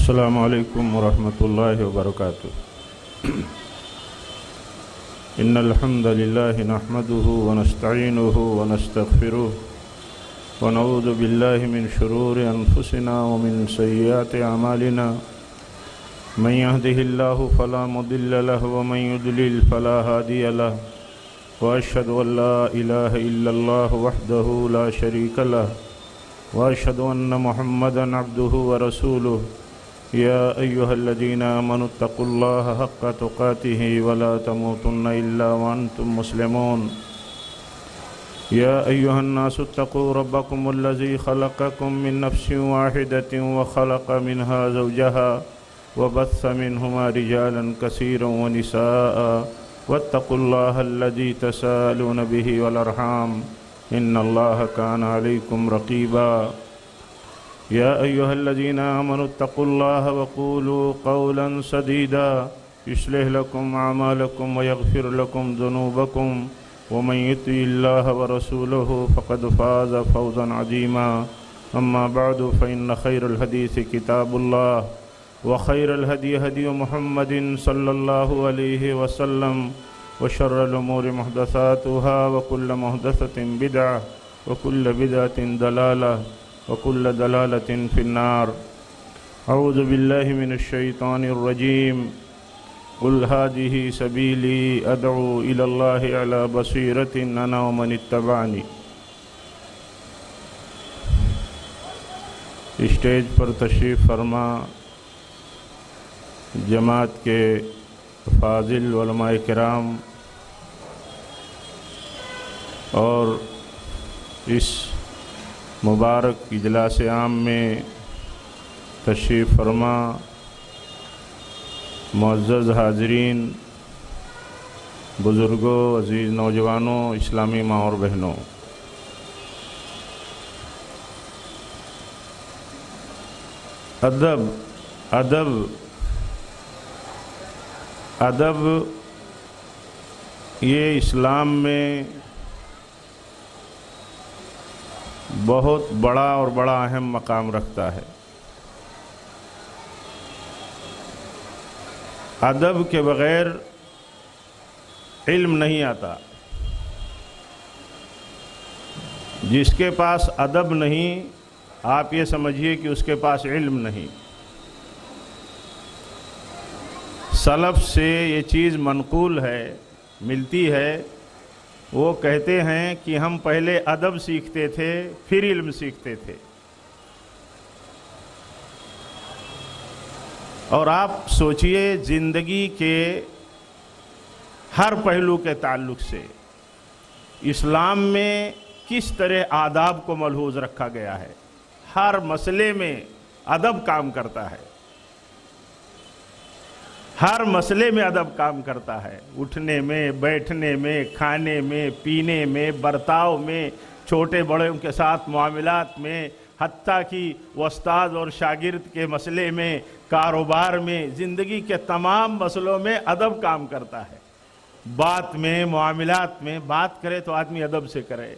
السلام علیکم ورحمۃ اللہ وبرکاتہ۔ ان الحمد للہ نحمده ونستعینه ونستغفره ونعوذ باللہ من شرور انفسنا ومن سیئات اعمالنا من يهده الله فلا مضل له ومن يضلل فلا هادي له واشهد ان لا اله الا الله وحده لا شريك له واشهد ان محمدا عبده ورسوله يا أيها الذين آمنوا اتقوا الله حق تقاته ولا تموتن إلا وأنتم مسلمون يا أيها الناس اتقوا ربكم الذي خلقكم من نفس واحدة وخلق منها زوجها وبث منهما رجالا كثيرا ونساء واتقوا الله الذي تساءلون به والأرحام إن الله كان عليكم رقيبا يا أيها الذين آمنوا اتقوا الله وقولوا قولا سديدا يصلح لكم أعمالكم ويغفر لكم ذنوبكم ومن يطع الله ورسوله فقد فاز فوزا عظيما أما بعد فإن خير الحديث كتاب الله وخير الهدي هدي محمد صلى الله عليه وسلم وشر الأمور محدثاتها وكل محدثة بدعة وكل بدعة ضلالة وكل ضلالة في النار أعوذ بالله من الشيطان الرجيم قل هذه سبيلي أدعو إلى الله على بصيرة أنا ومن اتبعني۔ اسٹیج پر تشریف فرما جماعت کے فاضل علماء کرام اور اس مبارک اجلاس عام میں تشریف فرما معزز حاضرین، بزرگوں، عزیز نوجوانوں، اسلامی ماں اور بہنوں، ادب یہ اسلام میں بہت بڑا اور بڑا اہم مقام رکھتا ہے۔ ادب کے بغیر علم نہیں آتا۔ جس کے پاس ادب نہیں، آپ یہ سمجھیے کہ اس کے پاس علم نہیں۔ سلف سے یہ چیز منقول ہے، ملتی ہے۔ وہ کہتے ہیں کہ ہم پہلے ادب سیکھتے تھے پھر علم سیکھتے تھے۔ اور آپ سوچئے زندگی کے ہر پہلو کے تعلق سے اسلام میں کس طرح آداب کو ملحوظ رکھا گیا ہے۔ ہر مسئلے میں ادب کام کرتا ہے، ہر مسئلے میں ادب کام کرتا ہے۔ اٹھنے میں، بیٹھنے میں، کھانے میں، پینے میں، برتاؤ میں، چھوٹے بڑوں کے ساتھ معاملات میں، حتیٰ کہ استاد اور شاگرد کے مسئلے میں، کاروبار میں، زندگی کے تمام مسئلوں میں ادب کام کرتا ہے۔ بات میں، معاملات میں بات کرے تو آدمی ادب سے کرے،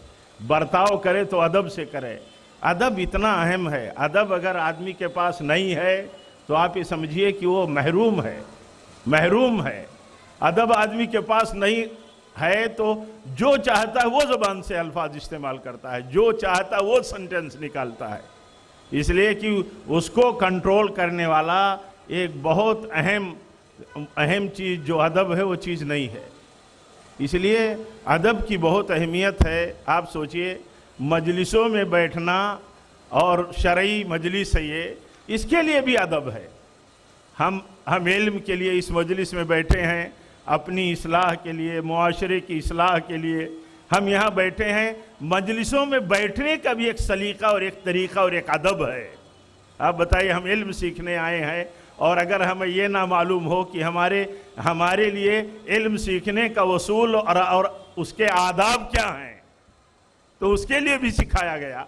برتاؤ کرے تو ادب سے کرے۔ ادب اتنا اہم ہے۔ ادب اگر آدمی کے پاس نہیں ہے تو آپ یہ سمجھیے کہ وہ محروم ہے، محروم ہے۔ ادب آدمی کے پاس نہیں ہے تو جو چاہتا ہے وہ زبان سے الفاظ استعمال کرتا ہے، جو چاہتا ہے وہ سنٹنس نکالتا ہے۔ اس لیے کہ اس کو کنٹرول کرنے والا ایک بہت اہم چیز جو ادب ہے وہ چیز نہیں ہے۔ اس لیے ادب کی بہت اہمیت ہے۔ آپ سوچئے مجلسوں میں بیٹھنا اور شرعی مجلس ہے یہ، اس کے لیے بھی ادب ہے۔ ہم علم کے لیے اس مجلس میں بیٹھے ہیں، اپنی اصلاح کے لیے، معاشرے کی اصلاح کے لیے ہم یہاں بیٹھے ہیں۔ مجلسوں میں بیٹھنے کا بھی ایک سلیقہ اور ایک طریقہ اور ایک ادب ہے۔ آپ بتائیے، ہم علم سیکھنے آئے ہیں اور اگر ہمیں یہ نہ معلوم ہو کہ ہمارے لیے علم سیکھنے کا اصول اور اس کے آداب کیا ہیں، تو اس کے لیے بھی سکھایا گیا۔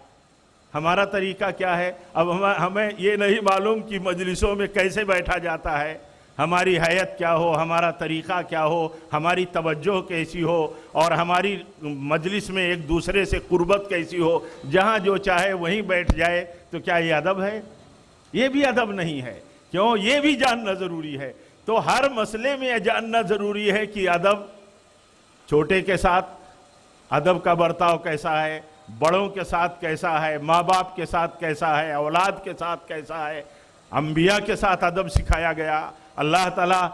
ہمارا طریقہ کیا ہے؟ اب ہمیں یہ نہیں معلوم کہ مجلسوں میں کیسے بیٹھا جاتا ہے، ہماری حیت کیا ہو، ہمارا طریقہ کیا ہو، ہماری توجہ کیسی ہو، اور ہماری مجلس میں ایک دوسرے سے قربت کیسی ہو، جہاں جو چاہے وہیں بیٹھ جائے، تو کیا یہ ادب ہے؟ یہ بھی ادب نہیں ہے۔ کیوں؟ یہ بھی جاننا ضروری ہے۔ تو ہر مسئلے میں یہ جاننا ضروری ہے کہ ادب، چھوٹے کے ساتھ ادب کا برتاؤ کیسا ہے، بڑوں کے ساتھ کیسا ہے، ماں باپ کے ساتھ کیسا ہے، اولاد کے ساتھ کیسا ہے، انبیاء کے ساتھ ادب سکھایا گیا۔ اللہ تعالیٰ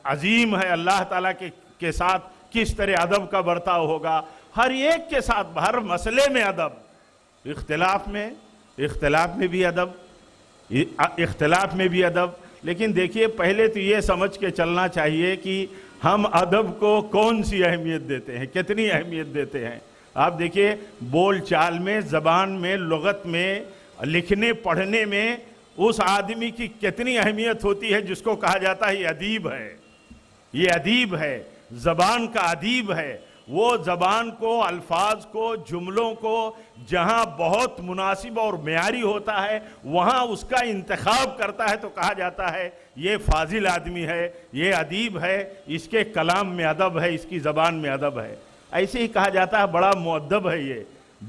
عظیم ہے، اللہ تعالیٰ کے ساتھ کس طرح ادب کا برتاؤ ہوگا، ہر ایک کے ساتھ ہر مسئلے میں ادب، اختلاف میں بھی ادب، اختلاف میں بھی ادب۔ لیکن دیکھیے، پہلے تو یہ سمجھ کے چلنا چاہیے کہ ہم ادب کو کون سی اہمیت دیتے ہیں، کتنی اہمیت دیتے ہیں۔ آپ دیکھیے، بول چال میں، زبان میں، لغت میں، لکھنے پڑھنے میں اس آدمی کی کتنی اہمیت ہوتی ہے جس کو کہا جاتا ہے یہ ادیب ہے، یہ ادیب ہے، زبان کا ادیب ہے۔ وہ زبان کو، الفاظ کو، جملوں کو جہاں بہت مناسب اور معیاری ہوتا ہے وہاں اس کا انتخاب کرتا ہے، تو کہا جاتا ہے یہ فاضل آدمی ہے، یہ ادیب ہے، اس کے کلام میں ادب ہے، اس کی زبان میں ادب ہے۔ ایسے ہی کہا جاتا ہے بڑا مؤدب ہے، یہ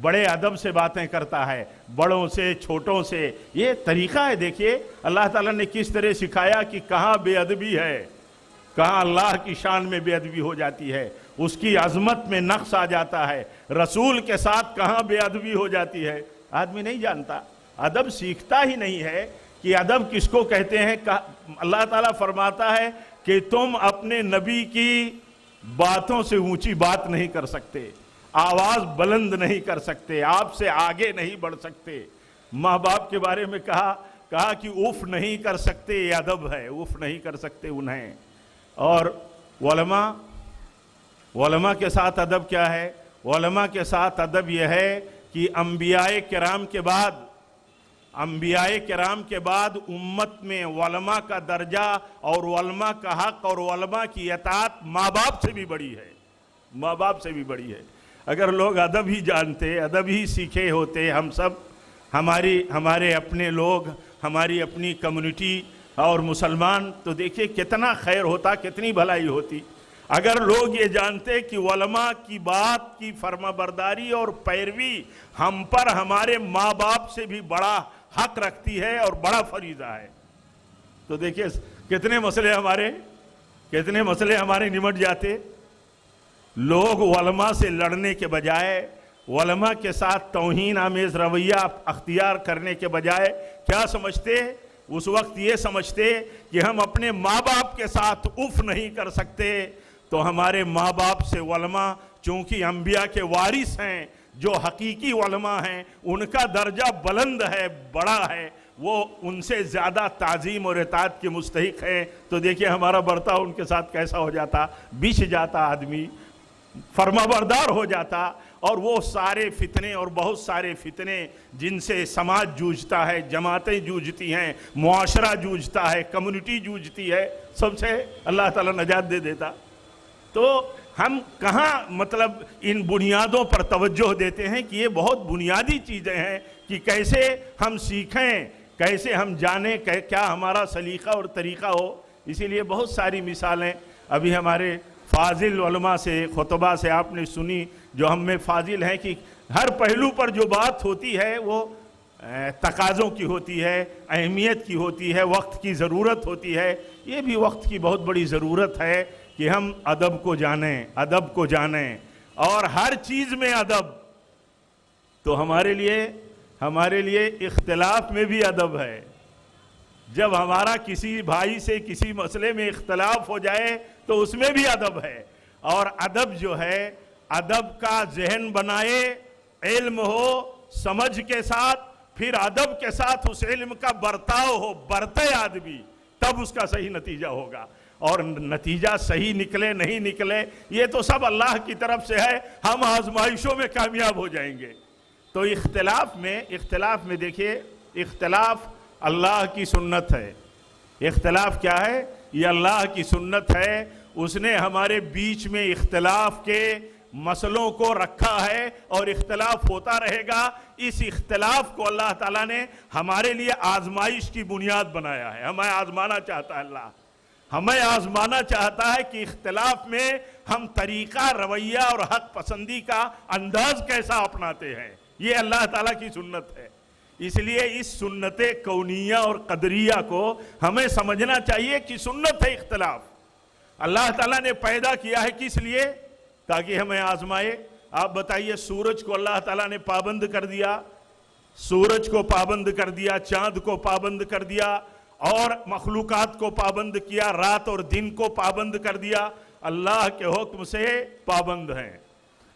بڑے ادب سے باتیں کرتا ہے، بڑوں سے، چھوٹوں سے۔ یہ طریقہ ہے۔ دیکھیے اللہ تعالیٰ نے کس طرح سکھایا کہ کہاں بے ادبی ہے، کہاں اللہ کی شان میں بے ادبی ہو جاتی ہے، اس کی عظمت میں نقص آ جاتا ہے، رسول کے ساتھ کہاں بے ادبی ہو جاتی ہے۔ آدمی نہیں جانتا، ادب سیکھتا ہی نہیں ہے کہ ادب کس کو کہتے ہیں۔ اللہ تعالیٰ فرماتا ہے کہ تم اپنے نبی کی باتوں سے اونچی بات نہیں کر سکتے، آواز بلند نہیں کر سکتے، آپ سے آگے نہیں بڑھ سکتے۔ ماں باپ کے بارے میں کہا کہ اف نہیں کر سکتے، یہ ادب ہے، اف نہیں کر سکتے انہیں۔ اور علماء کے ساتھ ادب کیا ہے؟ علماء کے ساتھ ادب یہ ہے کہ انبیاء کرام کے بعد امت میں علماء کا درجہ اور علماء کا حق اور علماء کی اطاعت ماں باپ سے بھی بڑی ہے، ماں باپ سے بھی بڑی ہے۔ اگر لوگ ادب ہی جانتے، ادب ہی سیکھے ہوتے، ہم سب، ہمارے اپنے لوگ، ہماری اپنی کمیونٹی اور مسلمان، تو دیکھیے کتنا خیر ہوتا، کتنی بھلائی ہوتی۔ اگر لوگ یہ جانتے کہ علماء کی بات کی فرما برداری اور پیروی ہم پر ہمارے ماں باپ سے بھی بڑا حق رکھتی ہے اور بڑا فریضہ ہے، تو دیکھیے کتنے مسئلے ہمارے نمٹ جاتے۔ لوگ علماء سے لڑنے کے بجائے، علماء کے ساتھ توہین آمیز رویہ اختیار کرنے کے بجائے کیا سمجھتے؟ اس وقت یہ سمجھتے کہ ہم اپنے ماں باپ کے ساتھ اف نہیں کر سکتے، تو ہمارے ماں باپ سے علماء چونکہ انبیاء کے وارث ہیں، جو حقیقی علماء ہیں، ان کا درجہ بلند ہے، بڑا ہے، وہ ان سے زیادہ تعظیم اور اطاعت کے مستحق ہیں۔ تو دیکھیے ہمارا برتاؤ ان کے ساتھ کیسا ہو جاتا، بچھ جاتا آدمی، فرما بردار ہو جاتا۔ اور وہ سارے فتنے اور بہت سارے فتنے جن سے سماج جوجھتا ہے، جماعتیں جوجھتی ہیں، معاشرہ جوجھتا ہے، کمیونٹی جوجھتی ہے، سب سے اللہ تعالیٰ نجات دے دیتا۔ تو ہم کہاں ان بنیادوں پر توجہ دیتے ہیں کہ یہ بہت بنیادی چیزیں ہیں کہ کیسے ہم سیکھیں، کیسے ہم جانیں، کیا ہمارا سلیقہ اور طریقہ ہو۔ اسی لیے بہت ساری مثالیں ابھی ہمارے فاضل علماء سے، خطبہ سے آپ نے سنی، جو ہم میں فاضل ہیں، کہ ہر پہلو پر جو بات ہوتی ہے وہ تقاضوں کی ہوتی ہے، اہمیت کی ہوتی ہے، وقت کی ضرورت ہوتی ہے۔ یہ بھی وقت کی بہت بڑی ضرورت ہے کہ ہم ادب کو جانیں اور ہر چیز میں ادب۔ تو ہمارے لیے اختلاف میں بھی ادب ہے۔ جب ہمارا کسی بھائی سے کسی مسئلے میں اختلاف ہو جائے تو اس میں بھی ادب ہے۔ اور ادب جو ہے، ادب کا ذہن بنائے، علم ہو، سمجھ کے ساتھ، پھر ادب کے ساتھ اس علم کا برتاؤ ہو، برتے آدمی، تب اس کا صحیح نتیجہ ہوگا۔ اور نتیجہ صحیح نکلے نہیں نکلے یہ تو سب اللہ کی طرف سے ہے، ہم آزمائشوں میں کامیاب ہو جائیں گے۔ تو اختلاف میں دیکھیے، اختلاف اللہ کی سنت ہے۔ اختلاف کیا ہے؟ یہ اللہ کی سنت ہے۔ اس نے ہمارے بیچ میں اختلاف کے مسئلوں کو رکھا ہے اور اختلاف ہوتا رہے گا۔ اس اختلاف کو اللہ تعالیٰ نے ہمارے لیے آزمائش کی بنیاد بنایا ہے۔ ہمیں آزمانا چاہتا ہے اللہ، ہمیں آزمانا چاہتا ہے کہ اختلاف میں ہم طریقہ، رویہ اور حق پسندی کا انداز کیسا اپناتے ہیں۔ یہ اللہ تعالیٰ کی سنت ہے۔ اس لیے اس سنت کونیہ اور قدریہ کو ہمیں سمجھنا چاہیے کہ سنت ہے اختلاف. اللہ تعالیٰ نے پیدا کیا ہے کس لیے؟ تاکہ ہمیں آزمائے. آپ بتائیے، سورج کو اللہ تعالیٰ نے پابند کر دیا، سورج کو پابند کر دیا، چاند کو پابند کر دیا، اور مخلوقات کو پابند کیا، رات اور دن کو پابند کر دیا. اللہ کے حکم سے پابند ہیں.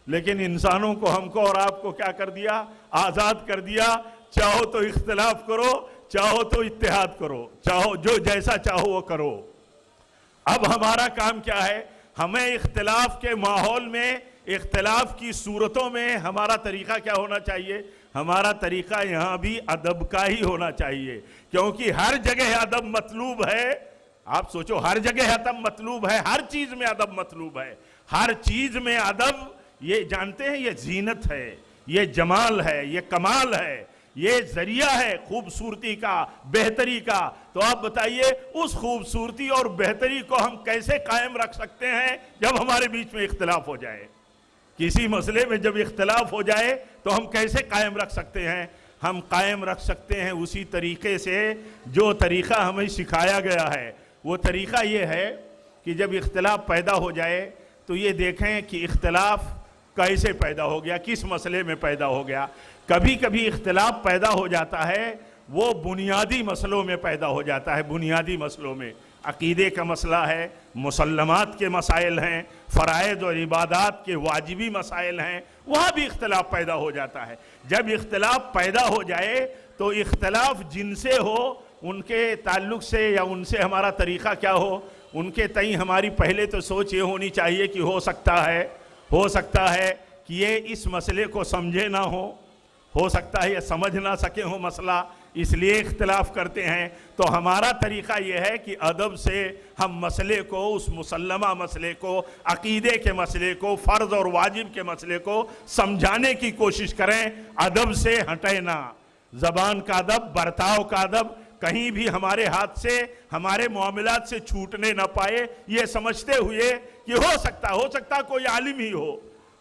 لیکن انسانوں کو، ہم کو اور آپ کو کیا کر دیا؟ آزاد کر دیا. چاہو تو اختلاف کرو، چاہو تو اتحاد کرو، چاہو جو جیسا چاہو وہ کرو. اب ہمارا کام کیا ہے؟ ہمیں اختلاف کے ماحول میں، اختلاف کی صورتوں میں ہمارا طریقہ کیا ہونا چاہیے؟ ہمارا طریقہ یہاں بھی ادب کا ہی ہونا چاہیے، کیونکہ ہر جگہ ادب مطلوب ہے. آپ سوچو، ہر جگہ ادب مطلوب ہے، ہر چیز میں ادب مطلوب ہے. ہر چیز میں ادب، یہ جانتے ہیں، یہ زینت ہے، یہ جمال ہے، یہ کمال ہے، یہ ذریعہ ہے خوبصورتی کا، بہتری کا. تو آپ بتائیے، اس خوبصورتی اور بہتری کو ہم کیسے قائم رکھ سکتے ہیں جب ہمارے بیچ میں اختلاف ہو جائے؟ کسی مسئلے میں جب اختلاف ہو جائے تو ہم کیسے قائم رکھ سکتے ہیں؟ ہم قائم رکھ سکتے ہیں اسی طریقے سے جو طریقہ ہمیں سکھایا گیا ہے. وہ طریقہ یہ ہے کہ جب اختلاف پیدا ہو جائے تو یہ دیکھیں کہ اختلاف کیسے پیدا ہو گیا، کس مسئلے میں پیدا ہو گیا. کبھی کبھی اختلاف پیدا ہو جاتا ہے، وہ بنیادی مسئلوں میں پیدا ہو جاتا ہے. بنیادی مسئلوں میں عقیدے کا مسئلہ ہے، مسلمات کے مسائل ہیں، فرائض اور عبادات کے واجبی مسائل ہیں، وہاں بھی اختلاف پیدا ہو جاتا ہے. جب اختلاف پیدا ہو جائے تو اختلاف جن سے ہو، ان کے تعلق سے یا ان سے ہمارا طریقہ کیا ہو، ان کے تئیں ہماری پہلے تو سوچ یہ ہونی چاہیے کہ ہو سکتا ہے کہ یہ اس مسئلے کو سمجھے نہ ہو سکتا ہے یہ سمجھ نہ سکے ہو مسئلہ، اس لیے اختلاف کرتے ہیں. تو ہمارا طریقہ یہ ہے کہ ادب سے ہم مسئلے کو، اس مسلمہ مسئلے کو، عقیدے کے مسئلے کو، فرض اور واجب کے مسئلے کو سمجھانے کی کوشش کریں. ادب سے ہٹے نہ، زبان کا ادب، برتاؤ کا ادب کہیں بھی ہمارے ہاتھ سے، ہمارے معاملات سے چھوٹنے نہ پائے، یہ سمجھتے ہوئے کہ ہو سکتا کوئی عالم ہی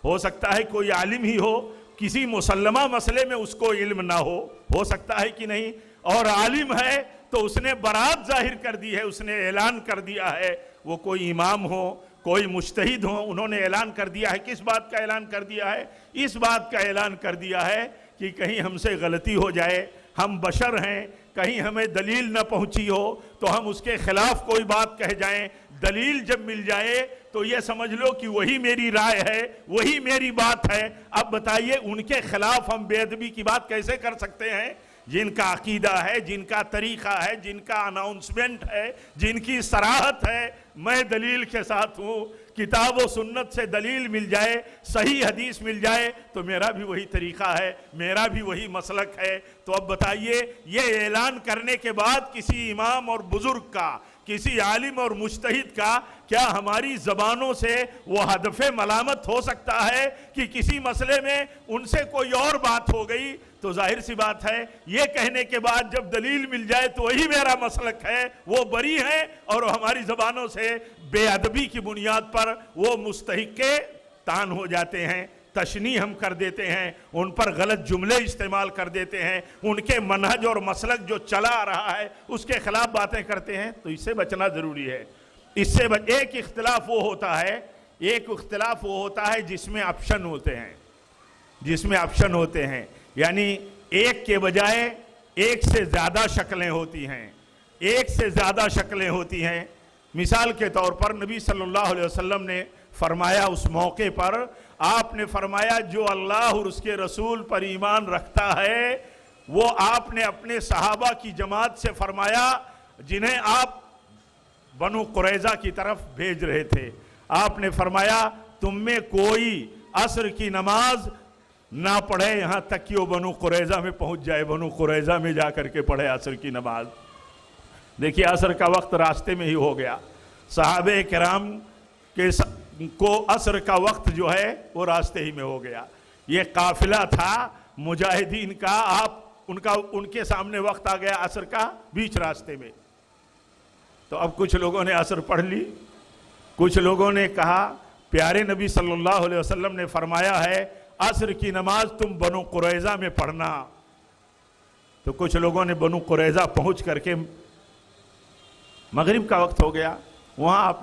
ہو سکتا ہے کوئی عالم ہی ہو، کسی مسلمہ مسئلے میں اس کو علم نہ ہو سکتا ہے کہ نہیں، اور عالم ہے تو اس نے برات ظاہر کر دی ہے، اس نے اعلان کر دیا ہے. وہ کوئی امام ہو، کوئی مجتہد ہو، انہوں نے اعلان کر دیا ہے. کس بات کا اعلان کر دیا ہے؟ اس بات کا اعلان کر دیا ہے کہ کہیں ہم سے غلطی ہو جائے، ہم بشر ہیں، کہیں ہمیں دلیل نہ پہنچی ہو تو ہم اس کے خلاف کوئی بات کہہ جائیں. دلیل جب مل جائے تو یہ سمجھ لو کہ وہی میری رائے ہے، وہی میری بات ہے. اب بتائیے، ان کے خلاف ہم بے ادبی کی بات کیسے کر سکتے ہیں؟ جن کا عقیدہ ہے، جن کا طریقہ ہے، جن کا اناؤنسمنٹ ہے، جن کی صراحت ہے، میں دلیل کے ساتھ ہوں، کتاب و سنت سے دلیل مل جائے، صحیح حدیث مل جائے تو میرا بھی وہی طریقہ ہے، میرا بھی وہی مسلک ہے. تو اب بتائیے، یہ اعلان کرنے کے بعد کسی امام اور بزرگ کا، کسی عالم اور مجتہد کا کیا ہماری زبانوں سے وہ ہدف ملامت ہو سکتا ہے کہ کسی مسئلے میں ان سے کوئی اور بات ہو گئی؟ تو ظاہر سی بات ہے، یہ کہنے کے بعد جب دلیل مل جائے تو وہی میرا مسلک ہے، وہ بری ہیں، اور ہماری زبانوں سے بے ادبی کی بنیاد پر وہ مستحق تان ہو جاتے ہیں، تشنیع ہم کر دیتے ہیں، ان پر غلط جملے استعمال کر دیتے ہیں، ان کے منہج اور مسلک جو چلا آ رہا ہے اس کے خلاف باتیں کرتے ہیں. تو اس سے بچنا ضروری ہے. اس سے ایک اختلاف وہ ہوتا ہے جس میں آپشن ہوتے ہیں، یعنی ایک کے بجائے ایک سے زیادہ شکلیں ہوتی ہیں. مثال کے طور پر نبی صلی اللہ علیہ وسلم نے فرمایا، اس موقع پر آپ نے فرمایا، جو اللہ اور اس کے رسول پر ایمان رکھتا ہے، وہ آپ نے اپنے صحابہ کی جماعت سے فرمایا جنہیں آپ بنو قریظہ کی طرف بھیج رہے تھے. آپ نے فرمایا، تم میں کوئی عصر کی نماز نہ پڑھے یہاں تک کہ وہ بنو قریظہ میں پہنچ جائے، بنو قریظہ میں جا کر کے پڑھے عصر کی نماز. دیکھیے، عصر کا وقت راستے میں ہی ہو گیا. صحابہ کرام کو عصر کا وقت جو ہے وہ راستے ہی میں ہو گیا. یہ قافلہ تھا مجاہدین کا، ان کے سامنے وقت آ گیا عصر کا بیچ راستے میں. تو اب کچھ لوگوں نے عصر پڑھ لی، کچھ لوگوں نے کہا پیارے نبی صلی اللہ علیہ وسلم نے فرمایا ہے عصر کی نماز تم بنو قریظہ میں پڑھنا. تو کچھ لوگوں نے بنو قریظہ پہنچ کر کے مغرب کا وقت ہو گیا، وہاں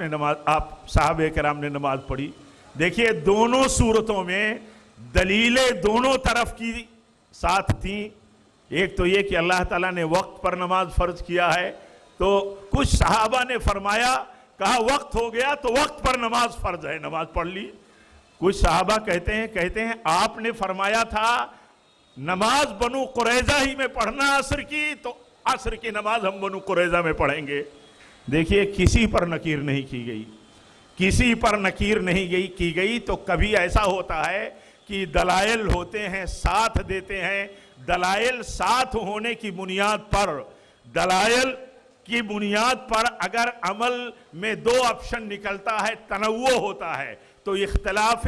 آپ صحابہ کرام نے نماز پڑھی۔ دیکھیے دونوں صورتوں میں دلیلیں دونوں طرف کی ساتھ تھیں۔ ایک تو یہ کہ اللہ تعالیٰ نے وقت پر نماز فرض کیا ہے، تو کچھ صحابہ نے فرمایا، کہا وقت ہو گیا تو وقت پر نماز فرض ہے، نماز پڑھ لی۔ کچھ صحابہ کہتے ہیں آپ نے فرمایا تھا نماز بنو قریظہ ہی میں پڑھنا عصر کی، تو عصر کی نماز ہم بنو قریظہ میں پڑھیں گے۔ دیکھیے کسی پر نکیر نہیں کی گئی، کسی پر نکیر نہیں کی گئی۔ تو کبھی ایسا ہوتا ہے کہ دلائل ہوتے ہیں ساتھ دیتے ہیں، دلائل ساتھ ہونے کی بنیاد پر، دلائل کی بنیاد پر اگر عمل میں دو آپشن نکلتا ہے، تنوع ہوتا ہے، تو اختلاف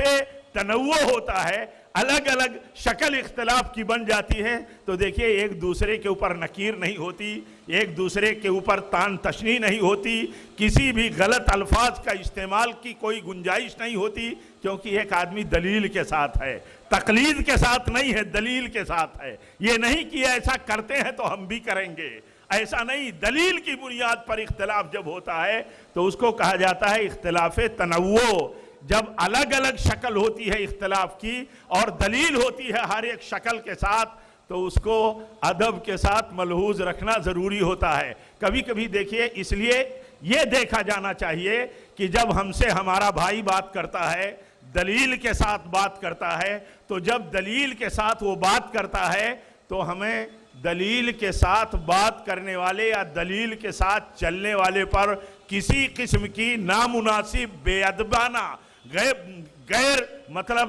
تنوع ہوتا ہے، الگ الگ شکل اختلاف کی بن جاتی ہے، تو دیکھیے ایک دوسرے کے اوپر نکیر نہیں ہوتی، ایک دوسرے کے اوپر تان تشنی نہیں ہوتی، کسی بھی غلط الفاظ کا استعمال کی کوئی گنجائش نہیں ہوتی، کیونکہ ایک آدمی دلیل کے ساتھ ہے، تقلید کے ساتھ نہیں ہے، دلیل کے ساتھ ہے۔ یہ نہیں کہ ایسا کرتے ہیں تو ہم بھی کریں گے، ایسا نہیں۔ دلیل کی بنیاد پر اختلاف جب ہوتا ہے تو اس کو کہا جاتا ہے اختلاف تنوع۔ جب الگ الگ شکل ہوتی ہے اختلاف کی اور دلیل ہوتی ہے ہر ایک شکل کے ساتھ، تو اس کو ادب کے ساتھ ملحوظ رکھنا ضروری ہوتا ہے۔ کبھی کبھی دیکھیے، اس لیے یہ دیکھا جانا چاہیے کہ جب ہم سے ہمارا بھائی بات کرتا ہے، دلیل کے ساتھ بات کرتا ہے، تو جب دلیل کے ساتھ وہ بات کرتا ہے تو ہمیں دلیل کے ساتھ بات کرنے والے یا دلیل کے ساتھ چلنے والے پر کسی قسم کی نامناسب، بے ادبانہ، غیر مطلب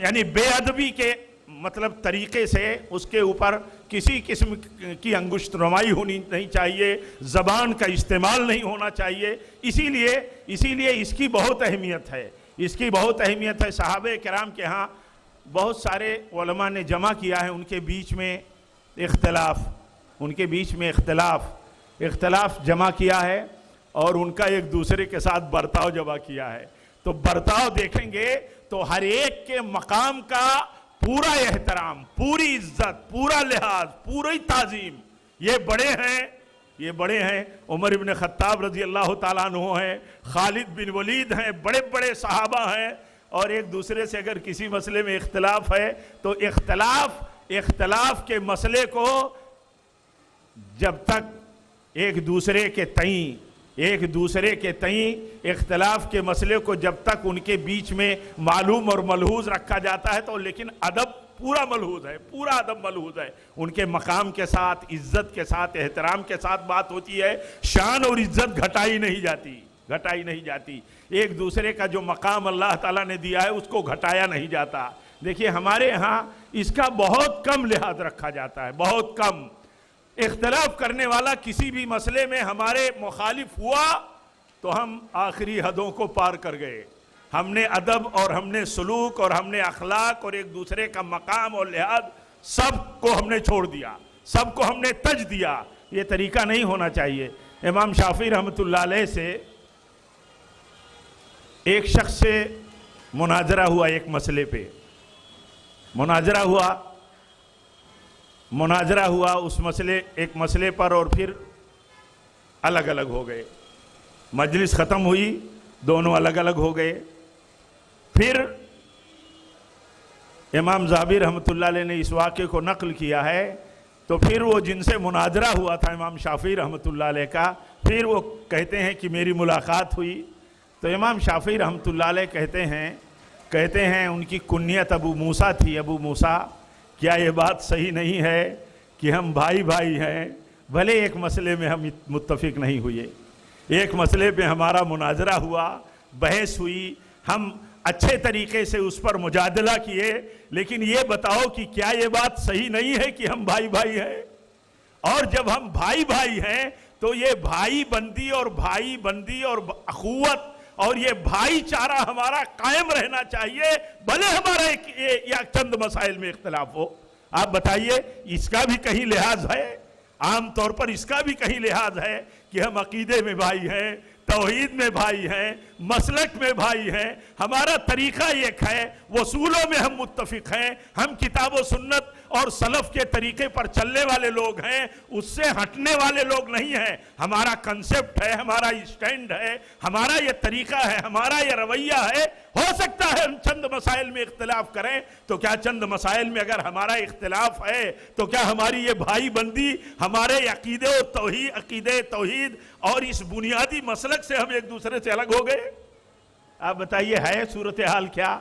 یعنی بے ادبی کے مطلب طریقے سے اس کے اوپر کسی قسم کی انگشت رمائی ہونی نہیں چاہیے، زبان کا استعمال نہیں ہونا چاہیے۔ اسی لیے اس کی بہت اہمیت ہے، اس کی بہت اہمیت ہے۔ صحابہ کرام کے ہاں بہت سارے علماء نے جمع کیا ہے، ان کے بیچ میں اختلاف جمع کیا ہے، اور ان کا ایک دوسرے کے ساتھ برتاؤ جمع کیا ہے۔ تو برتاؤ دیکھیں گے تو ہر ایک کے مقام کا پورا احترام، پوری عزت، پورا لحاظ، پوری تعظیم۔ یہ بڑے ہیں، عمر ابن خطاب رضی اللہ تعالیٰ عنہ ہیں، خالد بن ولید ہیں، بڑے بڑے صحابہ ہیں، اور ایک دوسرے سے اگر کسی مسئلے میں اختلاف ہے تو اختلاف کے مسئلے کو جب تک ایک دوسرے کے تئیں اختلاف کے مسئلے کو جب تک ان کے بیچ میں معلوم اور ملحوظ رکھا جاتا ہے، تو لیکن ادب پورا ادب ملحوظ ہے، ان کے مقام کے ساتھ، عزت کے ساتھ، احترام کے ساتھ بات ہوتی ہے، شان اور عزت گھٹائی نہیں جاتی، ایک دوسرے کا جو مقام اللہ تعالیٰ نے دیا ہے اس کو گھٹایا نہیں جاتا۔ دیکھیے ہمارے ہاں اس کا بہت کم لحاظ رکھا جاتا ہے، بہت کم۔ اختلاف کرنے والا کسی بھی مسئلے میں ہمارے مخالف ہوا تو ہم آخری حدوں کو پار کر گئے، ہم نے ادب اور ہم نے سلوک اور ہم نے اخلاق اور ایک دوسرے کا مقام اور لحاظ سب کو ہم نے چھوڑ دیا، سب کو ہم نے تج دیا۔ یہ طریقہ نہیں ہونا چاہیے۔ امام شافعی رحمۃ اللہ علیہ سے ایک شخص سے مناظرہ ہوا، ایک مسئلے پہ مناظرہ ہوا اس ایک مسئلے پر، اور پھر الگ الگ ہو گئے، مجلس ختم ہوئی، دونوں الگ الگ ہو گئے۔ پھر امام ذہبی رحمۃ اللہ علیہ نے اس واقعے کو نقل کیا ہے، تو پھر وہ جن سے مناظرہ ہوا تھا امام شافعی رحمۃ اللہ علیہ کا، پھر وہ کہتے ہیں کہ میری ملاقات ہوئی، تو امام شافعی رحمۃ اللہ علیہ کہتے ہیں ان کی کنیت ابو موسیٰ تھی، ابو موسیٰ، کیا یہ بات صحیح نہیں ہے کہ ہم بھائی ہیں، بھلے ایک مسئلے میں ہم متفق نہیں ہوئے، ایک مسئلے پہ ہمارا مناظرہ ہوا، بحث ہوئی، ہم اچھے طریقے سے اس پر مجادلہ کیے، لیکن یہ بتاؤ کہ کیا یہ بات صحیح نہیں ہے کہ ہم بھائی ہیں؟ اور جب ہم بھائی ہیں تو یہ بھائی بندی اور اخوت اور یہ بھائی چارہ ہمارا قائم رہنا چاہیے، بھلے ہمارا یا چند مسائل میں اختلاف ہو۔ آپ بتائیے، اس کا بھی کہیں لحاظ ہے؟ عام طور پر اس کا بھی کہیں لحاظ ہے کہ ہم عقیدے میں بھائی ہیں، توحید میں بھائی ہیں، مسلک میں بھائی ہیں، ہمارا طریقہ ایک ہے، وصولوں میں ہم متفق ہیں، ہم کتاب و سنت اور سلف کے طریقے پر چلنے والے لوگ ہیں، اس سے ہٹنے والے لوگ نہیں ہیں۔ ہمارا کنسپٹ ہے، ہمارا اسٹینڈ ہے، ہمارا یہ طریقہ ہے، ہمارا یہ رویہ ہے۔ ہو سکتا ہے ہم چند مسائل میں اختلاف کریں، تو کیا چند مسائل میں اگر ہمارا اختلاف ہے تو کیا ہماری یہ بھائی بندی، ہمارے عقیدے توحید اور اس بنیادی مسلک سے ہم ایک دوسرے سے الگ ہو گئے؟ آپ بتائیے ہے صورتحال کیا؟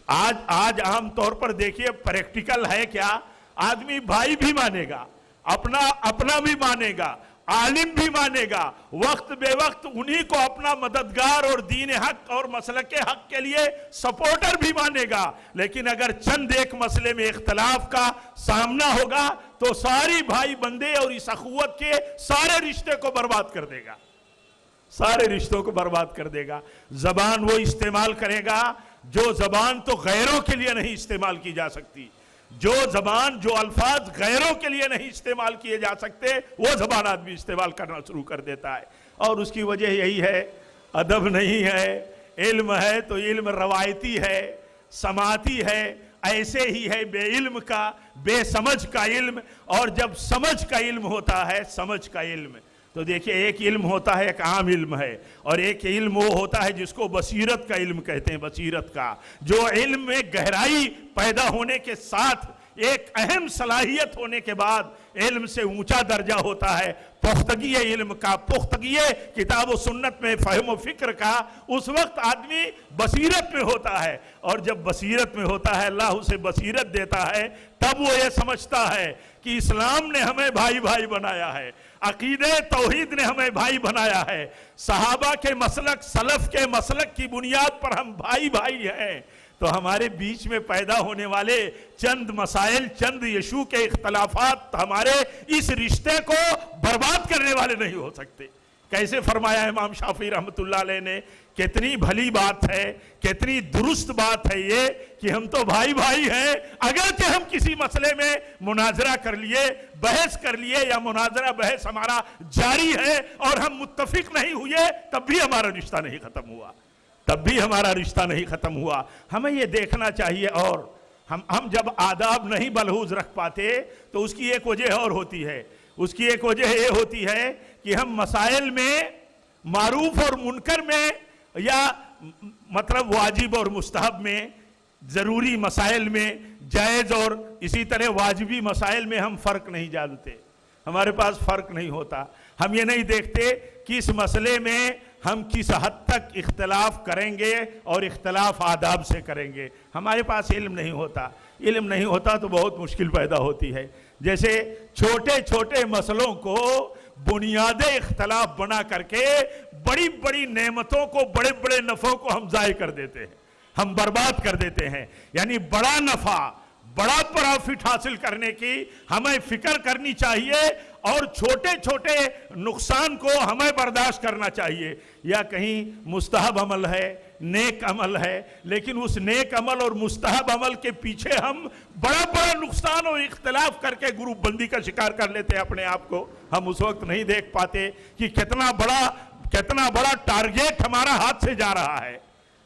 آج عام طور پر دیکھیے پریکٹیکل ہے کیا؟ آدمی بھائی بھی مانے گا، اپنا بھی مانے گا، عالم بھی مانے گا، وقت بے وقت انہی کو اپنا مددگار اور دین حق اور مسلک حق کے لیے سپورٹر بھی مانے گا، لیکن اگر چند ایک مسئلے میں اختلاف کا سامنا ہوگا تو ساری بھائی بندے اور اس اخوت کے سارے رشتے کو برباد کر دے گا، سارے رشتوں کو برباد کر دے گا۔ زبان وہ استعمال کرے گا جو زبان تو غیروں کے لیے نہیں استعمال کی جا سکتی، جو زبان، جو الفاظ غیروں کے لیے نہیں استعمال کیے جا سکتے، وہ زبان آدمی استعمال کرنا شروع کر دیتا ہے۔ اور اس کی وجہ یہی ہے، ادب نہیں ہے، علم ہے تو علم روایتی ہے، سماعتی ہے، ایسے ہی ہے بے علم کا، بے سمجھ کا علم۔ اور جب سمجھ کا علم ہوتا ہے، سمجھ کا علم، تو دیکھیں ایک علم ہوتا ہے، ایک عام علم ہے، اور ایک علم وہ ہوتا ہے جس کو بصیرت کا علم کہتے ہیں، بصیرت کا، جو علم میں گہرائی پیدا ہونے کے ساتھ ایک اہم صلاحیت ہونے کے بعد علم سے اونچا درجہ ہوتا ہے، پختگی علم کا، پختگی کتاب و سنت میں فہم و فکر کا۔ اس وقت آدمی بصیرت میں ہوتا ہے، اور جب بصیرت میں ہوتا ہے، اللہ اسے بصیرت دیتا ہے، تب وہ یہ سمجھتا ہے کہ اسلام نے ہمیں بھائی بھائی بنایا ہے، عقیدے توحید نے ہمیں بھائی بنایا ہے، صحابہ کے مسلک، سلف کے مسلک کی بنیاد پر ہم بھائی بھائی ہیں۔ تو ہمارے بیچ میں پیدا ہونے والے چند مسائل، چند ایشو کے اختلافات ہمارے اس رشتے کو برباد کرنے والے نہیں ہو سکتے۔ کیسے فرمایا امام شافعی رحمۃ اللہ علیہ نے؟ کتنی بھلی بات ہے، کتنی درست بات ہے یہ کہ ہم تو بھائی بھائی ہیں، اگرچہ ہم کسی مسئلے میں مناظرہ کر لیے، بحث کر لیے، یا مناظرہ بحث ہمارا جاری ہے اور ہم متفق نہیں ہوئے، تب بھی ہمارا رشتہ نہیں ختم ہوا، تب بھی ہمارا رشتہ نہیں ختم ہوا۔ ہمیں یہ دیکھنا چاہیے، اور ہم جب آداب نہیں ملحوظ رکھ پاتے تو اس کی ایک وجہ اور ہوتی ہے، اس کی ایک وجہ یہ ہوتی ہے کہ ہم مسائل میں، معروف اور منکر میں، یا مطلب واجب اور مستحب میں، ضروری مسائل میں، جائز اور اسی طرح واجبی مسائل میں ہم فرق نہیں جانتے، ہمارے پاس فرق نہیں ہوتا۔ ہم یہ نہیں دیکھتے کہ اس مسئلے میں ہم کس حد تک اختلاف کریں گے اور اختلاف آداب سے کریں گے، ہمارے پاس علم نہیں ہوتا۔ علم نہیں ہوتا تو بہت مشکل پیدا ہوتی ہے۔ جیسے چھوٹے چھوٹے مسئلوں کو بنیاد اختلاف بنا کر کے بڑی بڑی نعمتوں کو، بڑے بڑے نفعوں کو ہم ضائع کر دیتے ہیں، ہم برباد کر دیتے ہیں۔ یعنی بڑا نفع، بڑا پرافٹ حاصل کرنے کی ہمیں فکر کرنی چاہیے، اور چھوٹے چھوٹے نقصان کو ہمیں برداشت کرنا چاہیے۔ یا کہیں مستحب عمل ہے، نیک عمل ہے، لیکن اس نیک عمل اور مستحب عمل کے پیچھے ہم بڑا بڑا نقصان اور اختلاف کر کے گروپ بندی کا شکار کر لیتے ہیں اپنے آپ کو۔ ہم اس وقت نہیں دیکھ پاتے کہ کتنا بڑا ٹارگیٹ ہمارا ہاتھ سے جا رہا ہے۔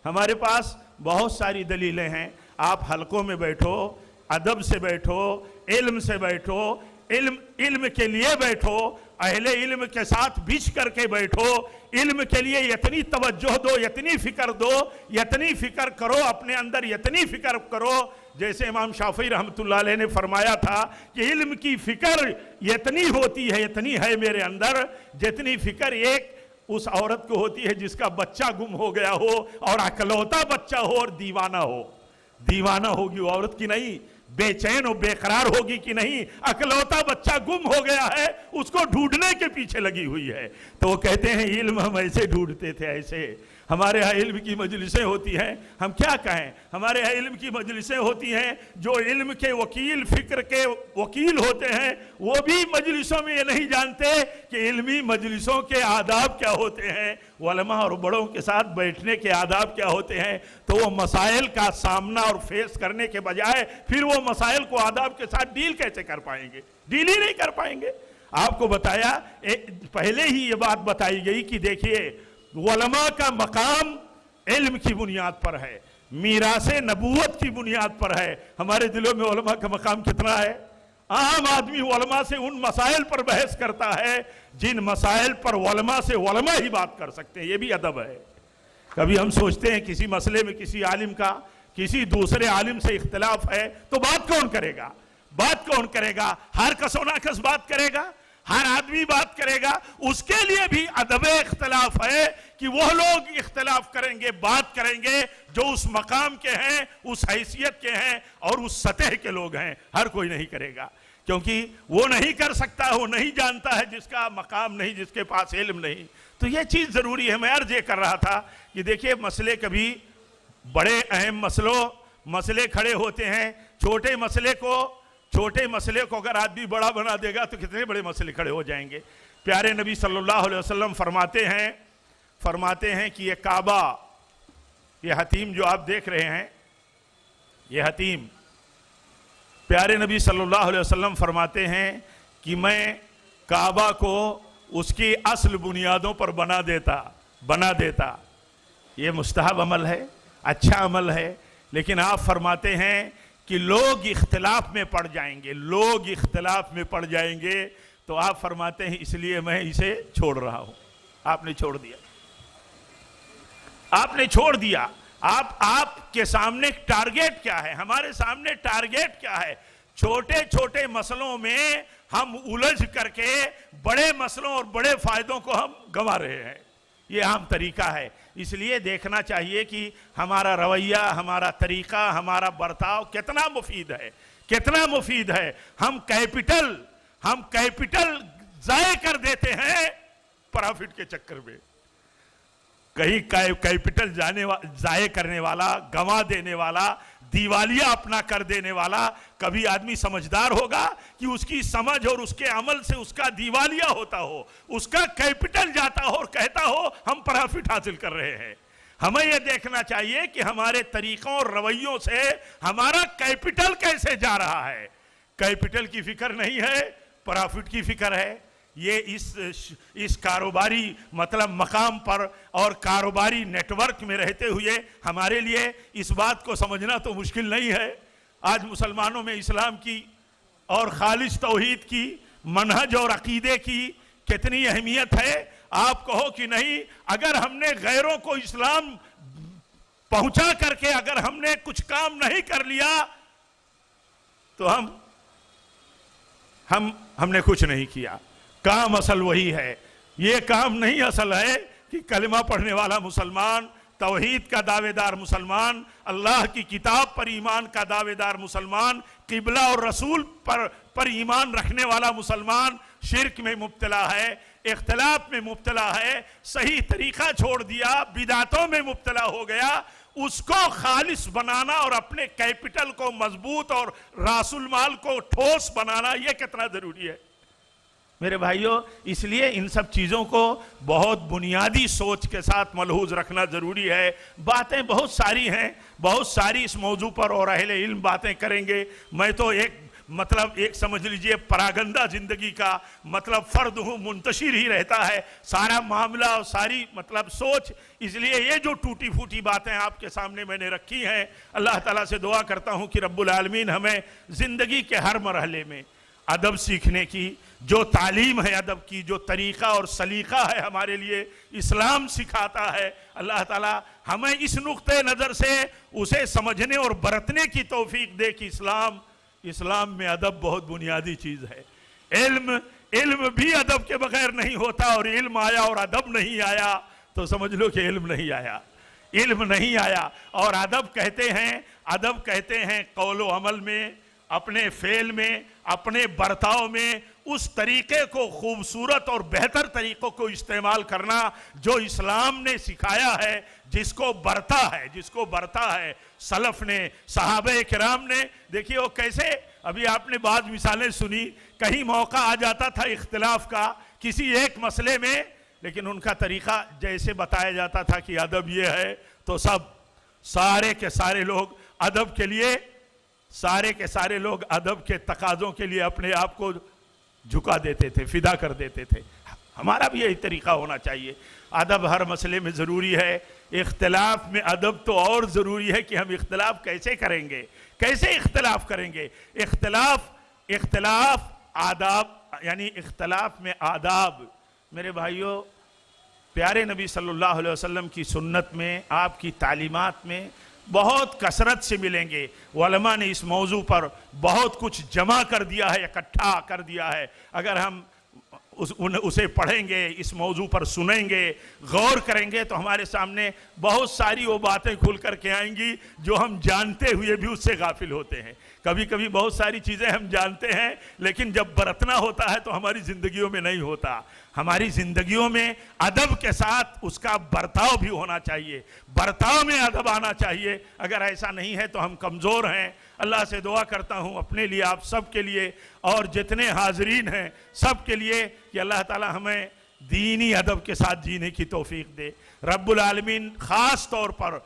ہمارے پاس بہت ساری دلیلیں ہیں، آپ حلقوں میں بیٹھو، ادب سے بیٹھو، علم سے بیٹھو، علم کے لیے بیٹھو، اہل علم کے ساتھ بچ کر کے بیٹھو، علم کے لیے اتنی توجہ دو، اتنی فکر دو، اتنی فکر کرو، اپنے اندر اتنی فکر کرو، جیسے امام شافعی رحمۃ اللہ علیہ نے فرمایا تھا کہ علم کی فکر اتنی ہوتی ہے، اتنی ہے میرے اندر، جتنی فکر ایک اس عورت کو ہوتی ہے جس کا بچہ گم ہو گیا ہو، اور اکلوتا بچہ ہو اور دیوانہ ہو۔ دیوانہ ہوگی وہ عورت کی نہیں، بے چین و بے قرار ہوگی کہ نہیں، اکلوتا بچہ گم ہو گیا ہے، اس کو ڈھونڈنے کے پیچھے لگی ہوئی ہے۔ تو وہ کہتے ہیں علم ہم ایسے ڈھونڈتے تھے، ایسے ہمارے ہاں علم کی مجلسیں ہوتی ہیں، ہم کیا کہیں، ہمارے ہاں علم کی مجلسیں ہوتی ہیں، جو علم کے وکیل، فکر کے وکیل ہوتے ہیں، وہ بھی مجلسوں میں یہ نہیں جانتے کہ علمی مجلسوں کے آداب کیا ہوتے ہیں، علماء اور بڑوں کے ساتھ بیٹھنے کے آداب کیا ہوتے ہیں۔ تو وہ مسائل کا سامنا اور فیس کرنے کے بجائے پھر وہ مسائل کو آداب کے ساتھ ڈیل کیسے کر پائیں گے؟ ڈیل ہی نہیں کر پائیں گے۔ آپ کو بتایا، پہلے ہی یہ بات بتائی گئی کہ دیکھیے علماء کا مقام علم کی بنیاد پر ہے۔ میراث نبوت کی بنیاد پر ہے۔ ہمارے دلوں میں علماء کا مقام کتنا ہے؟ عام آدمی علماء سے ان مسائل پر بحث کرتا ہے جن مسائل پر علماء سے علماء ہی بات کر سکتے ہیں، یہ بھی ادب ہے۔ کبھی ہم سوچتے ہیں کسی مسئلے میں کسی عالم کا کسی دوسرے عالم سے اختلاف ہے تو بات کون کرے گا؟ بات کون کرے گا؟ ہر کس و ناکس بات کرے گا؟ ہر آدمی بات کرے گا؟ اس کے لیے بھی ادب اختلاف ہے کہ وہ لوگ اختلاف کریں گے، بات کریں گے جو اس مقام کے ہیں، اس حیثیت کے ہیں اور اس سطح کے لوگ ہیں۔ ہر کوئی نہیں کرے گا، کیونکہ وہ نہیں کر سکتا، وہ نہیں جانتا ہے، جس کا مقام نہیں، جس کے پاس علم نہیں۔ تو یہ چیز ضروری ہے۔ میں عرض یہ کر رہا تھا کہ دیکھیے مسئلے کبھی بڑے اہم مسئلے کھڑے ہوتے ہیں، چھوٹے مسئلے کو اگر آدمی بڑا بنا دے گا تو کتنے بڑے مسئلے کھڑے ہو جائیں گے۔ پیارے نبی صلی اللہ علیہ وسلم فرماتے ہیں کہ یہ کعبہ، یہ حتیم جو آپ دیکھ رہے ہیں، یہ حتیم، پیارے نبی صلی اللہ علیہ وسلم فرماتے ہیں کہ میں کعبہ کو اس کی اصل بنیادوں پر بنا دیتا۔ یہ مستحب عمل ہے، اچھا عمل ہے، لیکن آپ فرماتے ہیں کہ لوگ اختلاف میں پڑ جائیں گے، تو آپ فرماتے ہیں اس لیے میں اسے چھوڑ رہا ہوں۔ آپ نے چھوڑ دیا۔ آپ کے سامنے ٹارگیٹ کیا ہے؟ ہمارے سامنے ٹارگیٹ کیا ہے؟ چھوٹے مسئلوں میں ہم الجھ کر کے بڑے مسئلوں اور بڑے فائدوں کو ہم گنوا رہے ہیں۔ یہ عام طریقہ ہے۔ اس لیے دیکھنا چاہیے کہ ہمارا رویہ، ہمارا طریقہ، ہمارا برتاؤ کتنا مفید ہے۔ ہم کیپٹل ضائع کر دیتے ہیں پرافٹ کے چکر میں۔ کہیں کیپٹل ضائع کرنے والا، گنوا دینے والا، دیوالیہ اپنا کر دینے والا کبھی آدمی سمجھدار ہوگا کہ اس کی سمجھ اور اس کے عمل سے اس کا دیوالیہ ہوتا ہو، اس کا کیپٹل جاتا ہو اور کہتا ہو ہم پرافٹ حاصل کر رہے ہیں۔ ہمیں یہ دیکھنا چاہیے کہ ہمارے طریقوں اور رویوں سے ہمارا کیپٹل کیسے جا رہا ہے۔ کیپٹل کی فکر نہیں ہے، پرافٹ کی فکر ہے۔ یہ اس کاروباری مقام پر اور کاروباری نیٹ ورک میں رہتے ہوئے ہمارے لیے اس بات کو سمجھنا تو مشکل نہیں ہے۔ آج مسلمانوں میں اسلام کی اور خالص توحید کی، منہج اور عقیدے کی کتنی اہمیت ہے۔ آپ کہو کہ نہیں، اگر ہم نے غیروں کو اسلام پہنچا کر کے اگر ہم نے کچھ کام نہیں کر لیا تو ہم نے کچھ نہیں کیا۔ کام اصل وہی ہے۔ یہ کام نہیں اصل ہے کہ کلمہ پڑھنے والا مسلمان، توحید کا دعوے دار مسلمان، اللہ کی کتاب پر ایمان کا دعوے دار مسلمان، قبلہ اور رسول پر ایمان رکھنے والا مسلمان شرک میں مبتلا ہے، اختلاف میں مبتلا ہے، صحیح طریقہ چھوڑ دیا، بدعتوں میں مبتلا ہو گیا۔ اس کو خالص بنانا اور اپنے کیپٹل کو مضبوط اور راس المال کو ٹھوس بنانا، یہ کتنا ضروری ہے میرے بھائیوں۔ اس لیے ان سب چیزوں کو بہت بنیادی سوچ کے ساتھ ملحوظ رکھنا ضروری ہے۔ باتیں بہت ساری ہیں، بہت ساری اس موضوع پر اور اہل علم باتیں کریں گے۔ میں تو ایک سمجھ لیجئے پراگندہ زندگی کا فرد ہوں، منتشر ہی رہتا ہے سارا معاملہ اور ساری سوچ۔ اس لیے یہ جو ٹوٹی پھوٹی باتیں آپ کے سامنے میں نے رکھی ہیں، اللہ تعالیٰ سے دعا کرتا ہوں کہ رب العالمین ہمیں زندگی کے ہر مرحلے میں ادب سیکھنے کی، جو تعلیم ہے ادب کی، جو طریقہ اور سلیقہ ہے ہمارے لیے اسلام سکھاتا ہے، اللہ تعالیٰ ہمیں اس نقطۂ نظر سے اسے سمجھنے اور برتنے کی توفیق دے کہ اسلام میں ادب بہت بنیادی چیز ہے۔ علم بھی ادب کے بغیر نہیں ہوتا، اور علم آیا اور ادب نہیں آیا تو سمجھ لو کہ علم نہیں آیا۔ اور ادب کہتے ہیں قول و عمل میں، اپنے فعل میں، اپنے برتاؤ میں اس طریقے کو خوبصورت اور بہتر طریقوں کو استعمال کرنا جو اسلام نے سکھایا ہے، جس کو برتا ہے سلف نے، صحابہ کرام نے۔ دیکھیے وہ کیسے، ابھی آپ نے بعض مثالیں سنی، کہیں موقع آ جاتا تھا اختلاف کا کسی ایک مسئلے میں، لیکن ان کا طریقہ جیسے بتایا جاتا تھا کہ ادب یہ ہے، تو سارے کے سارے لوگ ادب کے تقاضوں کے لیے اپنے آپ کو جھکا دیتے تھے، فدا کر دیتے تھے۔ ہمارا بھی یہی طریقہ ہونا چاہیے. ادب ہر مسئلے میں ضروری ہے. اختلاف میں ادب تو اور ضروری ہے کہ ہم اختلاف کیسے کریں گے, کیسے اختلاف کریں گے. اختلاف آداب یعنی اختلاف میں آداب میرے بھائیوں پیارے نبی صلی اللہ علیہ وسلم کی سنت میں, آپ کی تعلیمات میں بہت کثرت سے ملیں گے. علماء نے اس موضوع پر بہت کچھ جمع کر دیا ہے, اکٹھا کر دیا ہے. اگر ہم اسے پڑھیں گے, اس موضوع پر سنیں گے, غور کریں گے تو ہمارے سامنے بہت ساری وہ باتیں کھل کر کے آئیں گی جو ہم جانتے ہوئے بھی اس سے غافل ہوتے ہیں. کبھی کبھی بہت ساری چیزیں ہم جانتے ہیں لیکن جب برتنا ہوتا ہے تو ہماری زندگیوں میں نہیں ہوتا. ہماری زندگیوں میں ادب کے ساتھ اس کا برتاؤ بھی ہونا چاہیے, برتاؤ میں ادب آنا چاہیے. اگر ایسا نہیں ہے تو ہم کمزور ہیں. اللہ سے دعا کرتا ہوں اپنے لیے, آپ سب کے لیے اور جتنے حاضرین ہیں سب کے لیے کہ اللہ تعالی ہمیں دینی ادب کے ساتھ جینے کی توفیق دے. رب العالمین خاص طور پر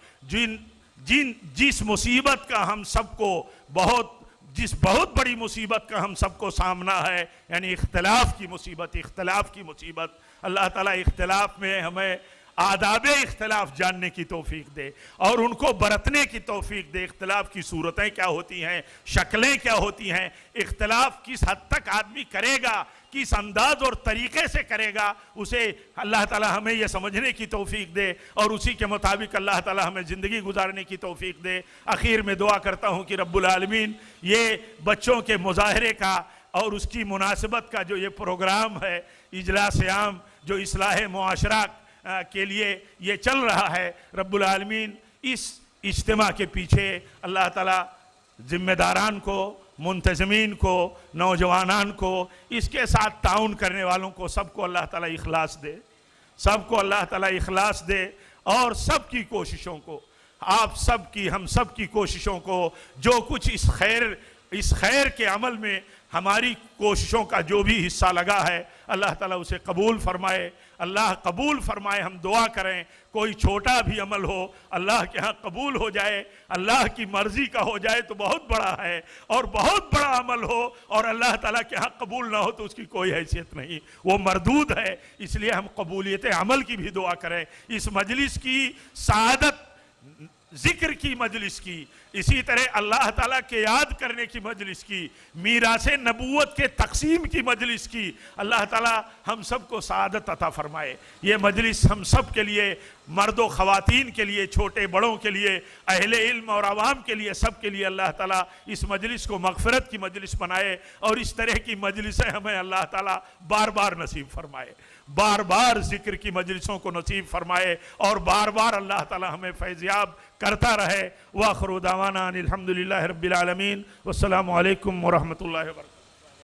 جس مصیبت کا ہم سب کو بہت بڑی مصیبت کا ہم سب کو سامنا ہے, یعنی اختلاف کی مصیبت, اللہ تعالیٰ اختلاف میں ہمیں آداب اختلاف جاننے کی توفیق دے اور ان کو برتنے کی توفیق دے. اختلاف کی صورتیں کیا ہوتی ہیں, شکلیں کیا ہوتی ہیں, اختلاف کس حد تک آدمی کرے گا, کس انداز اور طریقے سے کرے گا, اسے اللہ تعالی ہمیں یہ سمجھنے کی توفیق دے اور اسی کے مطابق اللہ تعالی ہمیں زندگی گزارنے کی توفیق دے. اخیر میں دعا کرتا ہوں کہ رب العالمین یہ بچوں کے مظاہرے کا اور اس کی مناسبت کا جو یہ پروگرام ہے, اجلاس عام جو اصلاح معاشرہ کے لیے یہ چل رہا ہے, رب العالمین اس اجتماع کے پیچھے اللہ تعالیٰ ذمہ داران کو, منتظمین کو, نوجوانان کو, اس کے ساتھ تعاون کرنے والوں کو سب کو اللہ تعالیٰ اخلاص دے, سب کو اللہ تعالیٰ اخلاص دے اور سب کی کوششوں کو, آپ سب کی, ہم سب کی کوششوں کو, جو کچھ اس خیر کے عمل میں ہماری کوششوں کا جو بھی حصہ لگا ہے اللہ تعالیٰ اسے قبول فرمائے. اللہ قبول فرمائے. ہم دعا کریں کوئی چھوٹا بھی عمل ہو اللہ کے ہاں قبول ہو جائے, اللہ کی مرضی کا ہو جائے تو بہت بڑا ہے, اور بہت بڑا عمل ہو اور اللہ تعالیٰ کے ہاں قبول نہ ہو تو اس کی کوئی حیثیت نہیں, وہ مردود ہے. اس لیے ہم قبولیت عمل کی بھی دعا کریں. اس مجلس کی سعادت ذکر کی مجلس کی, اسی طرح اللہ تعالیٰ کے یاد کرنے کی مجلس کی, میراث نبوت کے تقسیم کی مجلس کی, اللہ تعالیٰ ہم سب کو سعادت عطا فرمائے. یہ مجلس ہم سب کے لیے, مرد و خواتین کے لیے, چھوٹے بڑوں کے لیے, اہل علم اور عوام کے لیے, سب کے لیے اللہ تعالیٰ اس مجلس کو مغفرت کی مجلس بنائے اور اس طرح کی مجلسیں ہمیں اللہ تعالیٰ بار بار نصیب فرمائے, بار بار ذکر کی مجلسوں کو نصیب فرمائے اور بار بار اللہ تعالیٰ ہمیں فیضیاب کرتا رہے. وآخر دعوانا ان الحمدللہ رب العالمین. والسلام علیکم ورحمۃ اللہ وبرکاتہ.